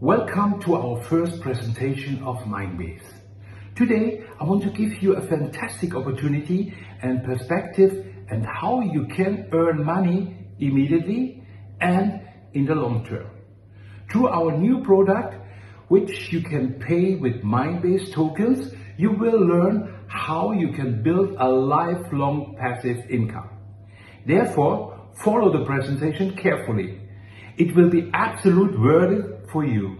Welcome to our first presentation of Minebase. Today I want to give you a fantastic opportunity and perspective and how you can earn money immediately and in the long term. Through our new product, which you can pay with Minebase tokens, you will learn how you can build a lifelong passive income. Therefore, follow the presentation carefully. It will be absolute worth it for you.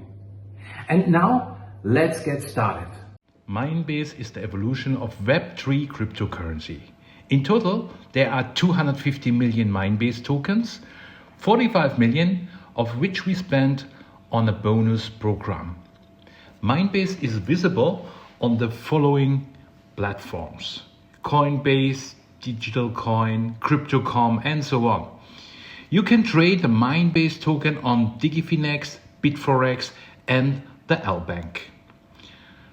And now, let's get started. Minebase is the evolution of Web3 cryptocurrency. In total, there are 250 million Minebase tokens, 45 million of which we spent on a bonus program. Minebase is visible on the following platforms: Coinbase, Digital Coin, Crypto.com, and so on. You can trade the Minebase token on Digifinex, Bitforex, and the LBank.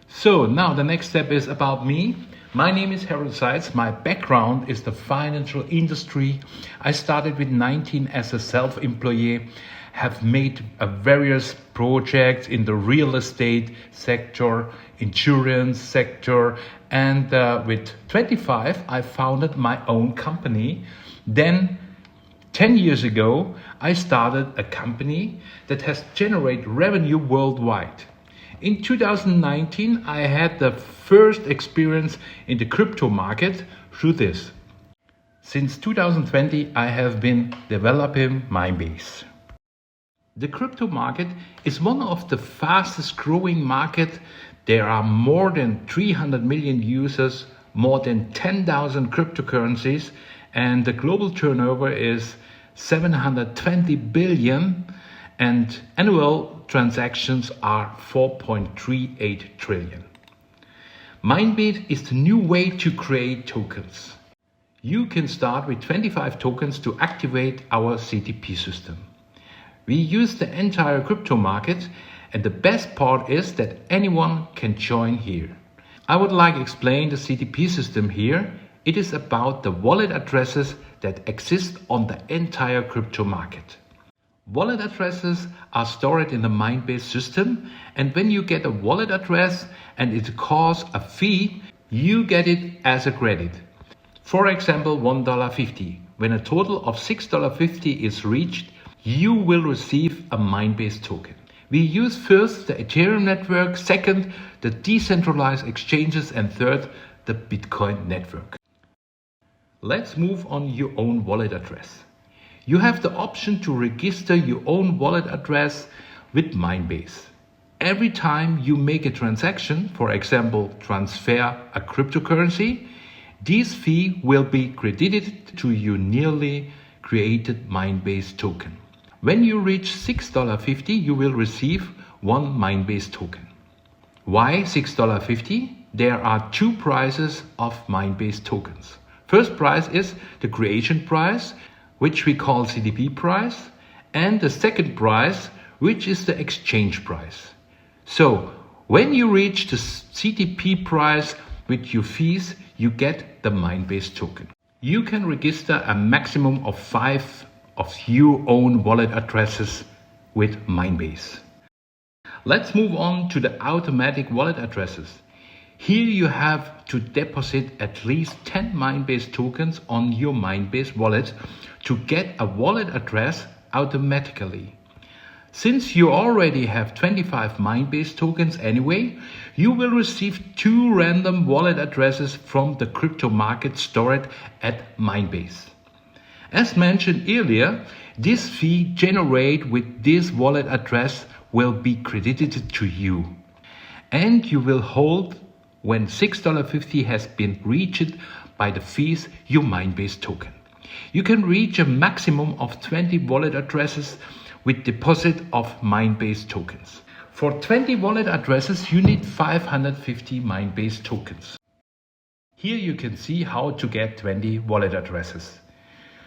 So now the next step is about me. My name is Harold Seitz. My background is the financial industry. I started with 19 as a self-employee, have made various projects in the real estate sector, insurance sector, and with 25 I founded my own company. Then 10 years ago, I started a company that has generated revenue worldwide. In 2019, I had the first experience in the crypto market through this. Since 2020, I have been developing Miebase. The crypto market is one of the fastest growing markets. There are more than 300 million users, more than 10,000 cryptocurrencies, and the global turnover is 720 billion and annual transactions are 4.38 trillion. Minebase is the new way to create tokens. You can start with 25 tokens to activate our CTP system. We use the entire crypto market, and the best part is that anyone can join here. I would like to explain the CTP system here. It is about the wallet addresses that exist on the entire crypto market. Wallet addresses are stored in the Minebase system, and when you get a wallet address and it costs a fee, you get it as a credit. For example, $1.50. When a total of $6.50 is reached, you will receive a Minebase token. We use first the Ethereum network, second the decentralized exchanges, and third the Bitcoin network. Let's move on your own wallet address. You have the option to register your own wallet address with Minebase. Every time you make a transaction, for example, transfer a cryptocurrency, this fee will be credited to your newly created Minebase token. When you reach $6.50, you will receive one Minebase token. Why $6.50? There are two prices of Minebase tokens. First price is the creation price, which we call CTP price, and the second price, which is the exchange price. So when you reach the CTP price with your fees, you get the Minebase token. You can register a maximum of 5 of your own wallet addresses with Minebase. Let's move on to the automatic wallet addresses. Here you have to deposit at least 10 Minebase tokens on your Minebase wallet to get a wallet address automatically. Since you already have 25 Minebase tokens anyway, you will receive 2 random wallet addresses from the crypto market stored at Minebase. As mentioned earlier, this fee generated with this wallet address will be credited to you, and you will hold when $6.50 has been reached by the fees your Minebase token. You can reach a maximum of 20 wallet addresses with deposit of Minebase tokens. For 20 wallet addresses, you need 550 Minebase tokens. Here you can see how to get 20 wallet addresses.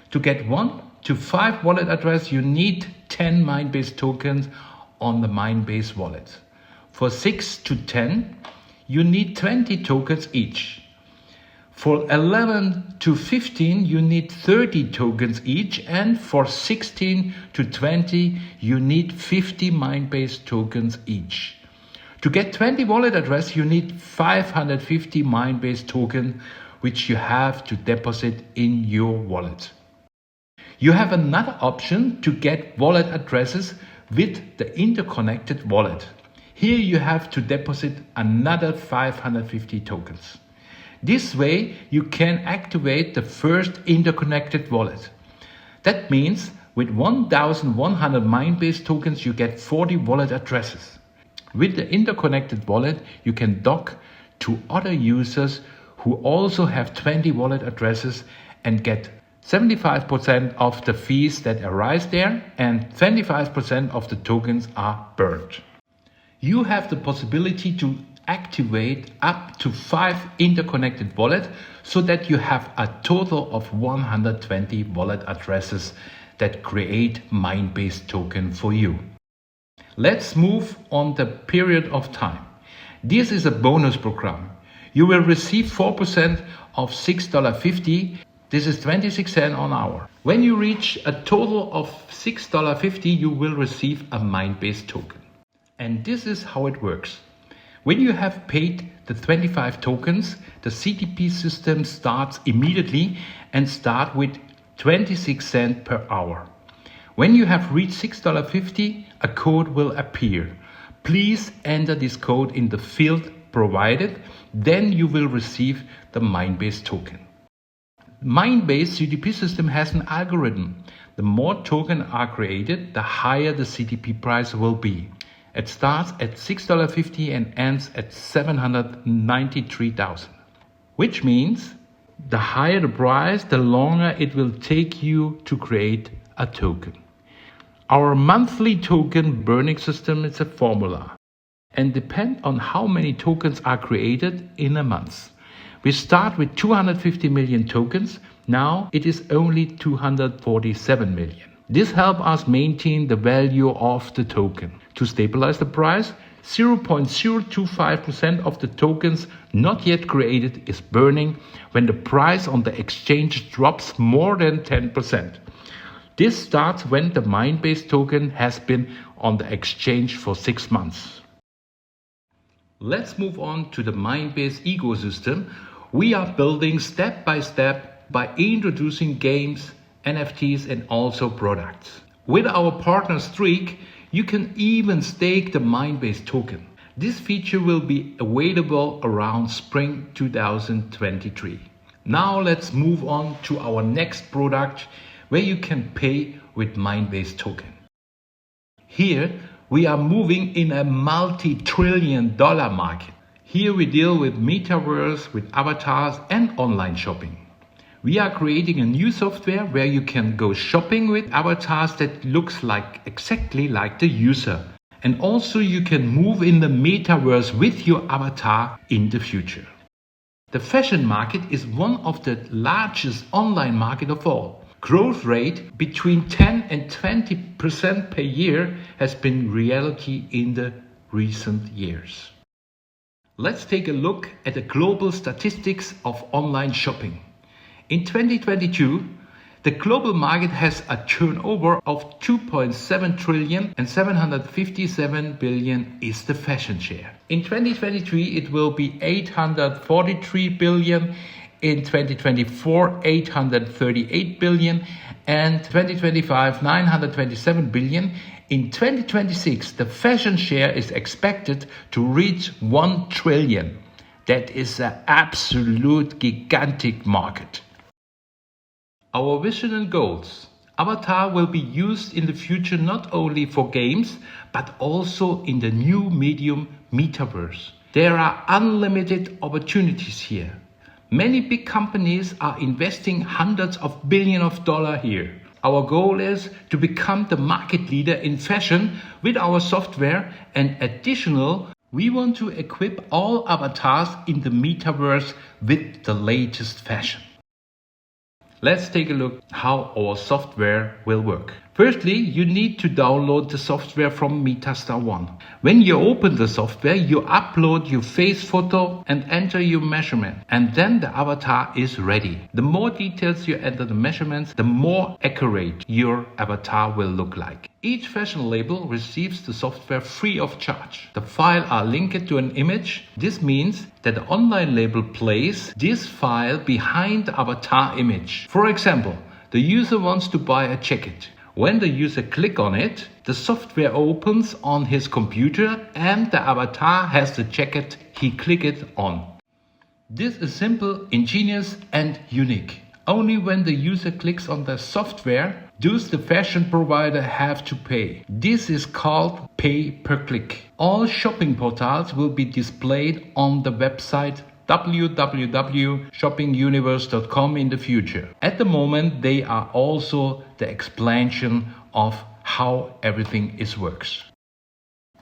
To get 1 to 5 wallet address, you need 10 Minebase tokens on the Minebase wallet. For 6 to 10, you need 20 tokens each. For 11 to 15 you need 30 tokens each, and for 16 to 20 you need 50 Minebase tokens each. To get 20 wallet address you need 550 Minebase token, which you have to deposit in your wallet. You have another option to get wallet addresses with the interconnected wallet. Here you have to deposit another 550 tokens. This way you can activate the first interconnected wallet. That means with 1100 Minebase tokens you get 40 wallet addresses. With the interconnected wallet you can dock to other users who also have 20 wallet addresses and get 75% of the fees that arise there, and 25% of the tokens are burned. You have the possibility to activate up to 5 interconnected wallets so that you have a total of 120 wallet addresses that create Minebase token for you. Let's move on the period of time. This is a bonus program. You will receive 4% of $6.50. This is 26 cents an hour. When you reach a total of $6.50, you will receive a Minebase token. And this is how it works. When you have paid the 25 tokens, the CTP system starts immediately and start with 26 cents per hour. When you have reached $6.50, a code will appear. Please enter this code in the field provided, then you will receive the Minebase token. Minebase CTP system has an algorithm. The more tokens are created, the higher the CTP price will be. It starts at $6.50 and ends at $793,000. Which means the higher the price, the longer it will take you to create a token. Our monthly token burning system is a formula and depends on how many tokens are created in a month. We start with 250 million tokens. Now it is only 247 million. This helps us maintain the value of the token. To stabilize the price, 0.025% of the tokens not yet created is burning when the price on the exchange drops more than 10%. This starts when the Minebase token has been on the exchange for 6 months. Let's move on to the Minebase ecosystem. We are building step by step by introducing games, NFTs and also products. With our partner Streak, you can even stake the Minebase token. This feature will be available around spring 2023. Now let's move on to our next product where you can pay with Minebase token. Here we are moving in a multi-trillion-dollar market. Here we deal with metaverse, with avatars and online shopping. We are creating a new software where you can go shopping with avatars that looks exactly like the user. And also you can move in the metaverse with your avatar in the future. The fashion market is one of the largest online market of all. Growth rate between 10 and 20% per year has been reality in the recent years. Let's take a look at the global statistics of online shopping. In 2022, the global market has a turnover of 2.7 trillion and 757 billion is the fashion share. In 2023, it will be 843 billion. In 2024, 838 billion, and 2025, 927 billion. In 2026, the fashion share is expected to reach 1 trillion. That is an absolute gigantic market. Our vision and goals. Avatar will be used in the future not only for games, but also in the new medium metaverse. There are unlimited opportunities here. Many big companies are investing hundreds of billions of dollars here. Our goal is to become the market leader in fashion with our software, and additional, we want to equip all avatars in the metaverse with the latest fashion. Let's take a look how our software will work. Firstly, you need to download the software from MetaStar1. When you open the software, you upload your face photo and enter your measurement, and then the avatar is ready. The more details you enter the measurements, the more accurate your avatar will look like. Each fashion label receives the software free of charge. The files are linked to an image. This means that the online label places this file behind the avatar image. For example, the user wants to buy a jacket. When the user clicks on it, the software opens on his computer and the avatar has the jacket he clicked on. This is simple, ingenious and unique. Only when the user clicks on the software does the fashion provider have to pay. This is called pay per click. All shopping portals will be displayed on the website www.shoppinguniverse.com in the future. At the moment, they are also the explanation of how everything works.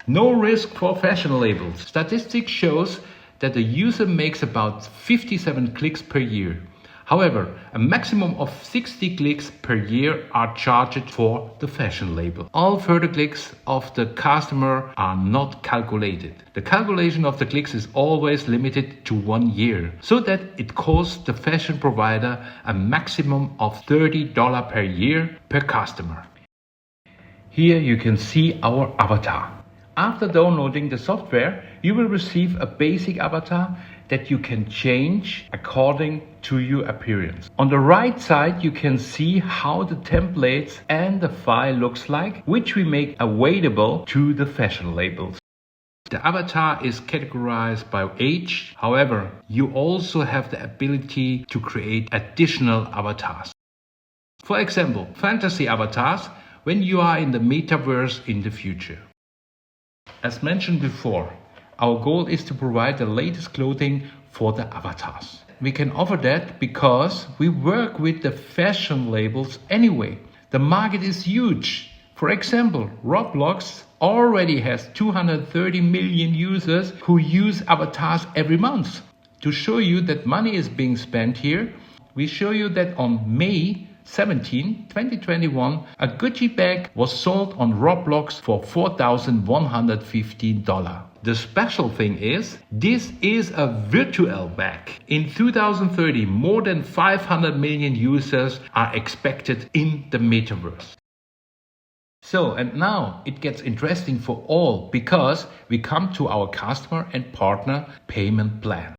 No risk for fashion labels. Statistics shows that the user makes about 57 clicks per year. However, a maximum of 60 clicks per year are charged for the fashion label. All further clicks of the customer are not calculated. The calculation of the clicks is always limited to 1 year, so that it costs the fashion provider a maximum of $30 per year per customer. Here you can see our avatar. After downloading the software, you will receive a basic avatar that you can change according to your appearance. On the right side, you can see how the templates and the file looks like, which we make available to the fashion labels. The avatar is categorized by age. However, you also have the ability to create additional avatars. For example, fantasy avatars when you are in the metaverse in the future. As mentioned before, our goal is to provide the latest clothing for the avatars. We can offer that because we work with the fashion labels anyway. The market is huge. For example, Roblox already has 230 million users who use avatars every month. To show you that money is being spent here, we show you that on May 17, 2021, a Gucci bag was sold on Roblox for $4,115. The special thing is, this is a virtual bag. In 2030, more than 500 million users are expected in the metaverse. So, and now it gets interesting for all because we come to our customer and partner payment plan.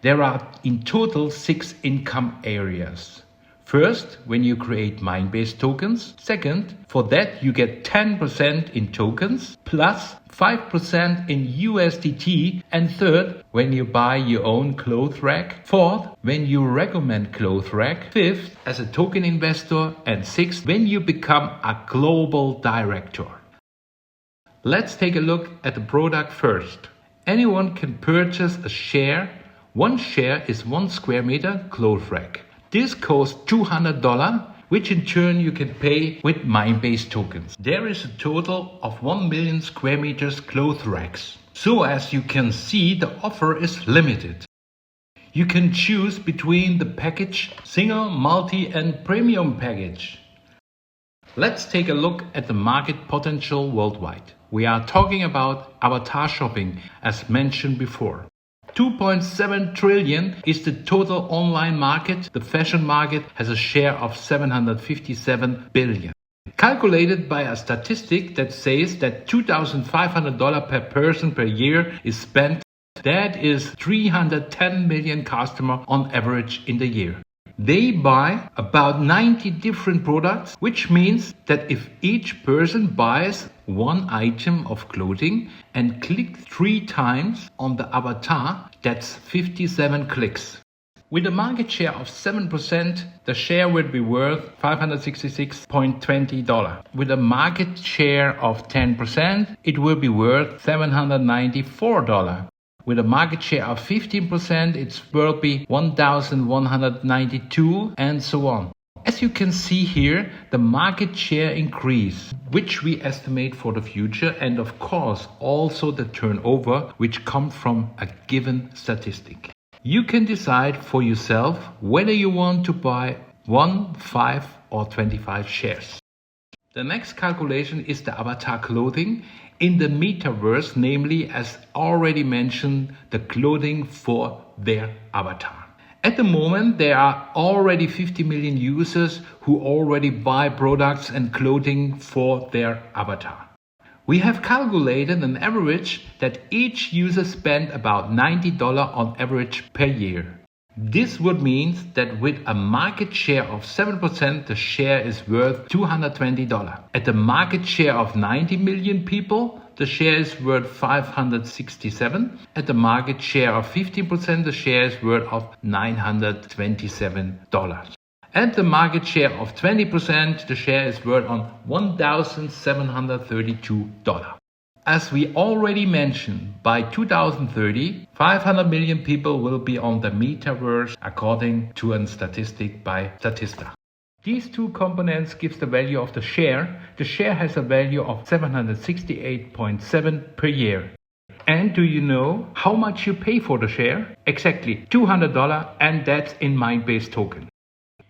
There are in total 6 income areas. First, when you create Minebase tokens. Second, for that you get 10% in tokens plus 5% in USDT. And third, when you buy your own clothes rack. Fourth, when you recommend clothes rack. Fifth, as a token investor. And sixth, when you become a global director. Let's take a look at the product first. Anyone can purchase a share. One share is 1 square meter clothes rack. This costs $200, which in turn you can pay with Minebase tokens. There is a total of 1 million square meters clothes racks. So as you can see, the offer is limited. You can choose between the package, single, multi and premium package. Let's take a look at the market potential worldwide. We are talking about avatar shopping as mentioned before. 2.7 trillion is the total online market. The fashion market has a share of 757 billion. Calculated by a statistic that says that $2,500 per person per year is spent. That is 310 million customers on average in the year. They buy about 90 different products, which means that if each person buys 1 item of clothing and clicks 3 times on the avatar, that's 57 clicks. With a market share of 7%, the share would be worth $566.20. With a market share of 10%, it will be worth $794. With a market share of 15%, it will be $1,192 and so on. As you can see here, the market share increase, which we estimate for the future, and of course also the turnover, which comes from a given statistic. You can decide for yourself whether you want to buy 1, 5 or 25 shares. The next calculation is the avatar clothing in the metaverse, namely, as already mentioned, the clothing for their avatar. At the moment, there are already 50 million users who already buy products and clothing for their avatar. We have calculated an average that each user spent about $90 on average per year. This would mean that with a market share of 7%, the share is worth $220. At the market share of 90 million people, the share is worth $567. At the market share of 15%, the share is worth of $927. At the market share of 20%, the share is worth on $1,732. As we already mentioned, by 2030, 500 million people will be on the metaverse according to a statistic by Statista. These two components give the value of the share. The share has a value of 768.7 per year. And do you know how much you pay for the share? Exactly $200, and that's in Minebase Token.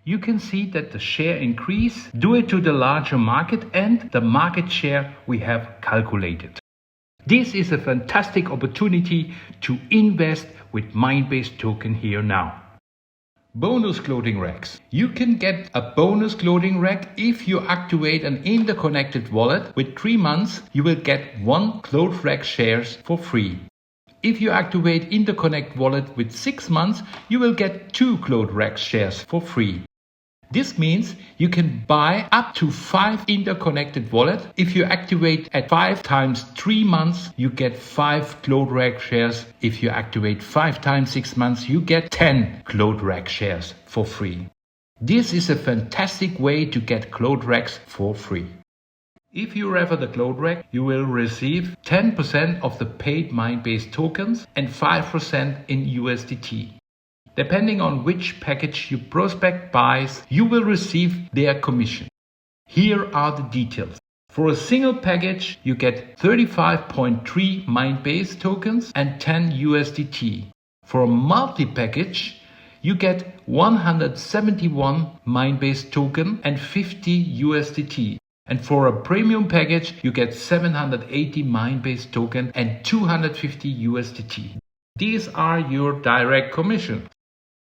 You can see that the share increase due to the larger market and the market share we have calculated. This is a fantastic opportunity to invest with Minebase Token here now. Bonus clothing racks. You can get a bonus clothing rack if you activate an interconnected wallet. With 3 months, you will get 1 cloth rack shares for free. If you activate interconnect wallet with 6 months, you will get 2 cloth rack shares for free. This means you can buy up to 5 interconnected wallets. If you activate at 5 times 3 months, you get 5 cloth rack shares. If you activate 5 times 6 months, you get 10 cloth rack shares for free. This is a fantastic way to get cloth racks for free. If you refer the cloth rack, you will receive 10% of the paid Minebase tokens and 5% in USDT. Depending on which package your prospect buys, you will receive their commission. Here are the details. For a single package, you get 35.3 Minebase tokens and 10 USDT. For a multi-package, you get 171 Minebase token and 50 USDT. And for a premium package, you get 780 Minebase token and 250 USDT. These are your direct commission.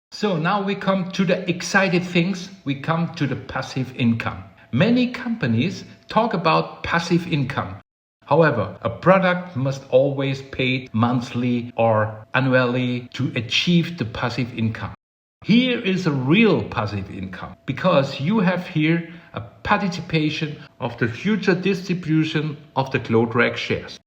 So now we come to the excited things. We come to the passive income. Many companies talk about passive income. However, a product must always pay monthly or annually to achieve the passive income. Here is a real passive income because you have here a participation of the future distribution of the cloth rack shares.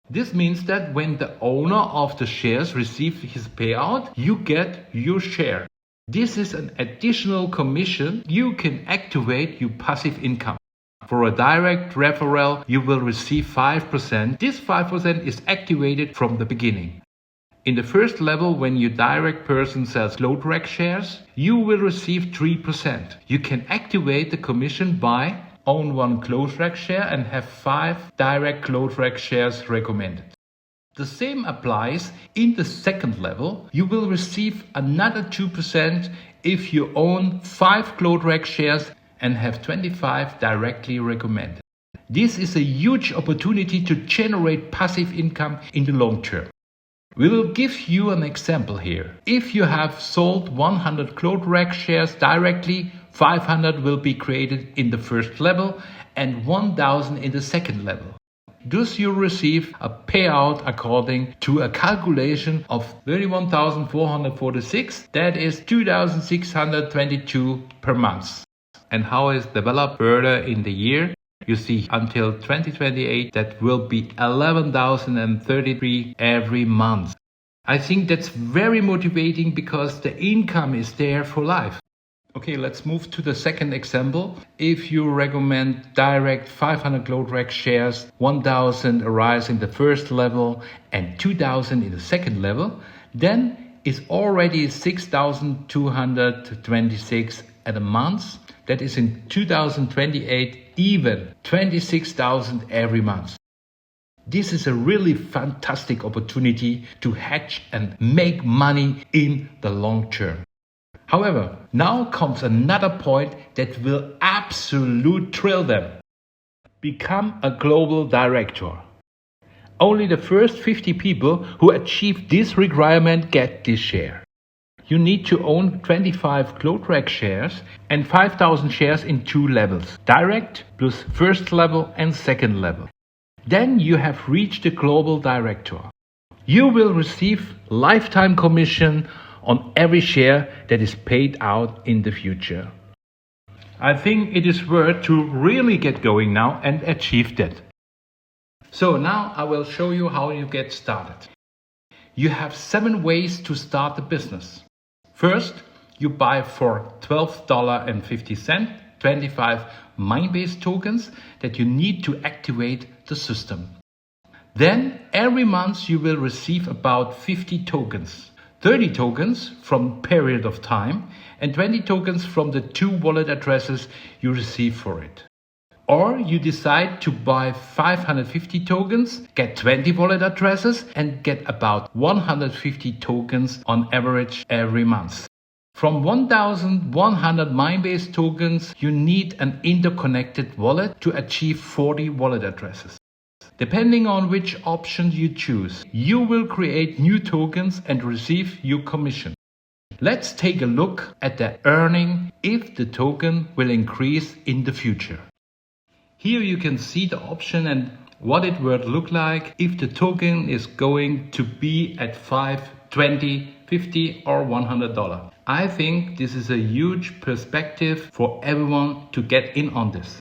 This means that when the owner of the shares receives his payout, you get your share. This is an additional commission. You can activate your passive income. For a direct referral, you will receive 5%. This 5% is activated from the beginning. In the first level, when your direct person sells cloth rack shares, you will receive 3%. You can activate the commission by own 1 cloth rack share and have 5 direct cloth rack shares recommended. The same applies in the second level. You will receive another 2% if you own 5 cloth rack shares and have 25 directly recommended. This is a huge opportunity to generate passive income in the long term. We will give you an example here. If you have sold 100 cloth rack shares directly, 500 will be created in the first level and 1000 in the second level. Thus you receive a payout according to a calculation of 31,446, that is 2,622 per month. And how is developed further in the year? You see until 2028 that will be 11,033 every month. I think that's very motivating because the income is there for life. Okay, let's move to the second example. If you recommend direct 500 cloth rack shares, 1,000 arise in the first level and 2,000 in the second level, then it's already 6,226 at a month. That is in 2028 even 26,000 every month. This is a really fantastic opportunity to hedge and make money in the long term. However, now comes another point that will absolutely thrill them. Become a global director. Only the first 50 people who achieve this requirement get this share. You need to own 25 CloudRack shares and 5,000 shares in 2 levels, direct plus first level and second level. Then you have reached the global director. You will receive lifetime commission on every share that is paid out in the future. I think it is worth to really get going now and achieve that. So now I will show you how you get started. You have 7 ways to start a business. First, you buy for $12.50 25 Minebase tokens that you need to activate the system. Then every month you will receive about 50 tokens. 30 tokens from period of time and 20 tokens from the 2 wallet addresses you receive for it. Or you decide to buy 550 tokens, get 20 wallet addresses and get about 150 tokens on average every month. From 1,100 Minebase tokens, you need an interconnected wallet to achieve 40 wallet addresses. Depending on which option you choose, you will create new tokens and receive your commission. Let's take a look at the earning if the token will increase in the future. Here you can see the option and what it would look like if the token is going to be at $5, $20, $50 or $100. I think this is a huge perspective for everyone to get in on this.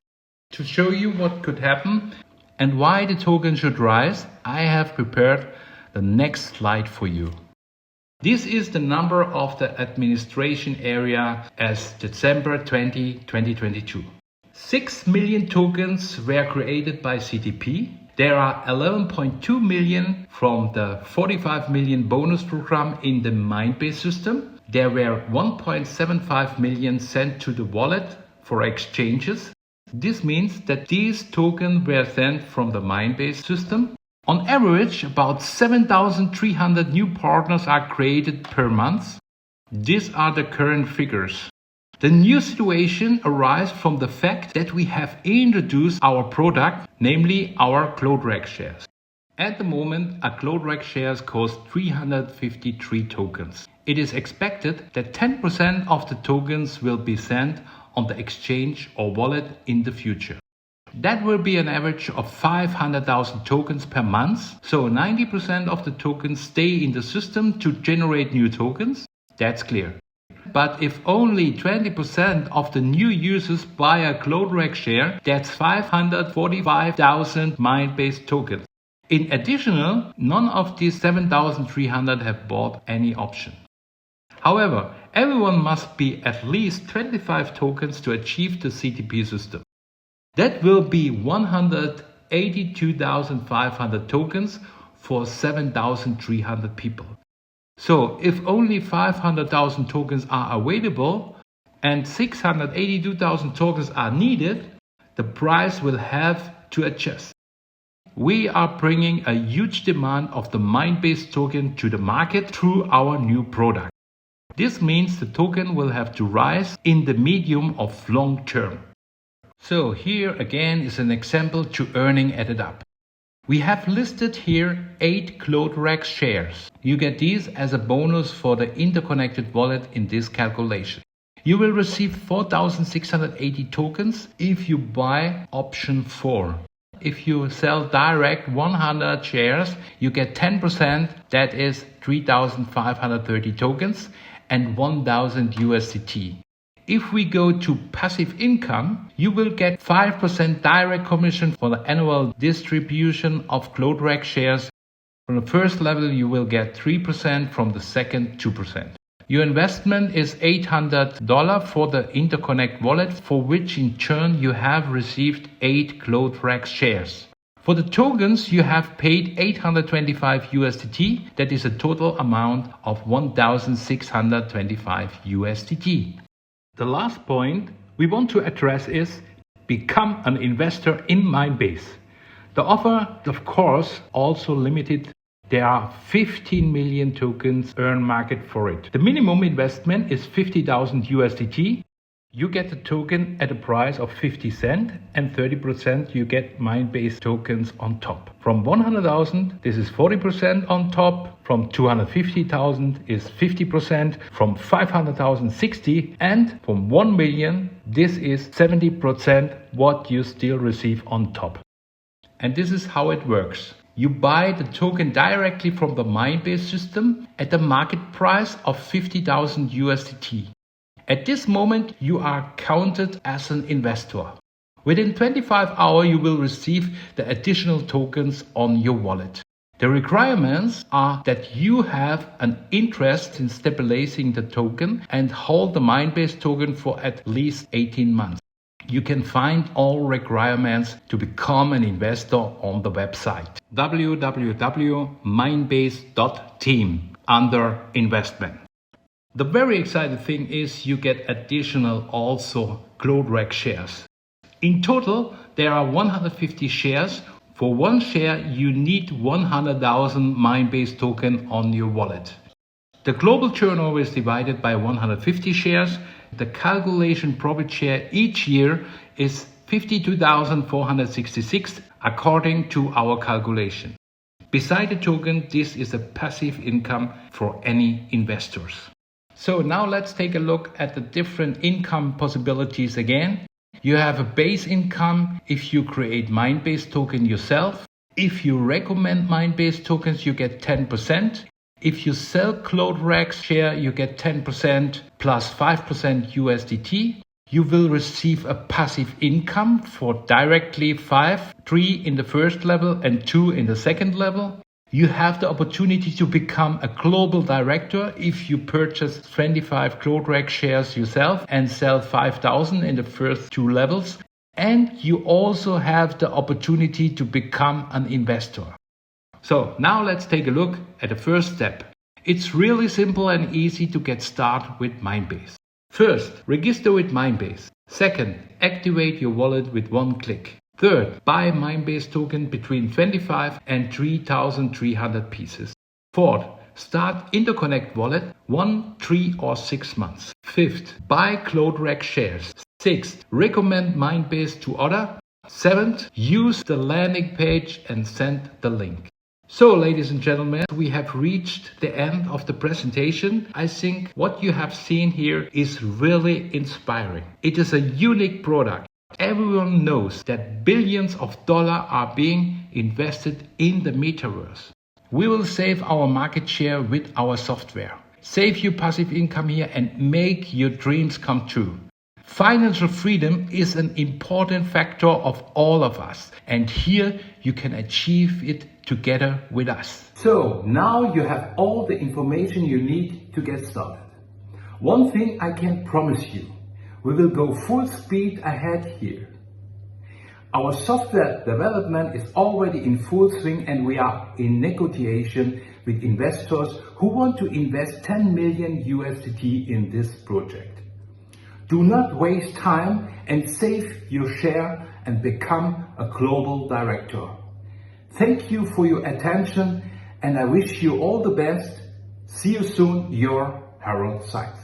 To show you what could happen and why the token should rise, I have prepared the next slide for you. This is the number of the administration area as December 20, 2022. 6 million tokens were created by CTP. There are 11.2 million from the 45 million bonus program in the Minebase system. There were 1.75 million sent to the wallet for exchanges. This means that these tokens were sent from the Minebase system. On average, about 7,300 new partners are created per month. These are the current figures. The new situation arises from the fact that we have introduced our product, namely our CloudRack shares. At the moment, a CloudRack shares cost 353 tokens. It is expected that 10% of the tokens will be sent on the exchange or wallet in the future. That will be an average of 500,000 tokens per month, so 90% of the tokens stay in the system to generate new tokens. That's clear. But if only 20% of the new users buy a CloudRack share, that's 545,000 Minebase tokens. In addition, none of these 7,300 have bought any option. However, everyone must be at least 25 tokens to achieve the CTP system. That will be 182,500 tokens for 7,300 people. So if only 500,000 tokens are available and 682,000 tokens are needed, the price will have to adjust. We are bringing a huge demand of the Minebase token to the market through our new product. This means the token will have to rise in the medium of long term. So here again is an example to earning added up. We have listed here 8 CloudRack shares. You get these as a bonus for the interconnected wallet in this calculation. You will receive 4,680 tokens if you buy option 4. If you sell direct 100 shares, you get 10%, that is 3,530 tokens and 1,000 USDT. If we go to passive income, you will get 5% direct commission for the annual distribution of CloudRack shares. From the first level, you will get 3%, from the second 2%. Your investment is $800 for the interconnect wallet, for which in turn you have received 8 CloudRack shares. For the tokens, you have paid 825 USDT, that is a total amount of 1,625 USDT. The last point we want to address is become an investor in Minebase. The offer, of course, also limited. There are 15 million tokens earn market for it. The minimum investment is 50,000 USDT. You get the token at a price of 50 cents and 30% you get Minebase tokens on top. From 100,000 this is 40% on top, from 250,000 is 50%, from 500,000 60, and from 1 million this is 70% what you still receive on top. And this is how it works. You buy the token directly from the Minebase system at the market price of 50,000 USDT. At this moment, you are counted as an investor. Within 25 hours, you will receive the additional tokens on your wallet. The requirements are that you have an interest in stabilizing the token and hold the Minebase token for at least 18 months. You can find all requirements to become an investor on the website www.minebase.team under investment. The very exciting thing is you get additional also CloudRec shares. In total, there are 150 shares. For one share, you need 100,000 Minebase token on your wallet. The global turnover is divided by 150 shares. The calculation profit share each year is 52,466 according to our calculation. Beside the token, this is a passive income for any investors. So now let's take a look at the different income possibilities again. You have a base income if you create Minebase token yourself. If you recommend Minebase tokens, you get 10%. If you sell CloudRec share, you get 10% plus 5% USDT. You will receive a passive income for directly 3 in the first level and 2 in the second level. You have the opportunity to become a global director if you purchase 25 CloudRec shares yourself and sell 5,000 in the first 2 levels. And you also have the opportunity to become an investor. So now let's take a look at the first step. It's really simple and easy to get started with Minebase. First, register with Minebase. Second, activate your wallet with one click. Third, buy Minebase token between 25 and 3,300 pieces. Fourth, start interconnect wallet 1, 3 or 6 months. Fifth, buy CloudRec shares. Sixth, recommend Minebase to other. Seventh, use the landing page and send the link. So, ladies and gentlemen, we have reached the end of the presentation. I think what you have seen here is really inspiring. It is a unique product. Everyone knows that billions of dollars are being invested in the metaverse. We will save our market share with our software. Save your passive income here and make your dreams come true. Financial freedom is an important factor of all of us, and here you can achieve it together with us. So now you have all the information you need to get started. One thing I can promise you, we will go full speed ahead here. Our software development is already in full swing and we are in negotiation with investors who want to invest 10 million USDT in this project. Do not waste time and save your share and become a global director. Thank you for your attention and I wish you all the best. See you soon, your Harold Seitz.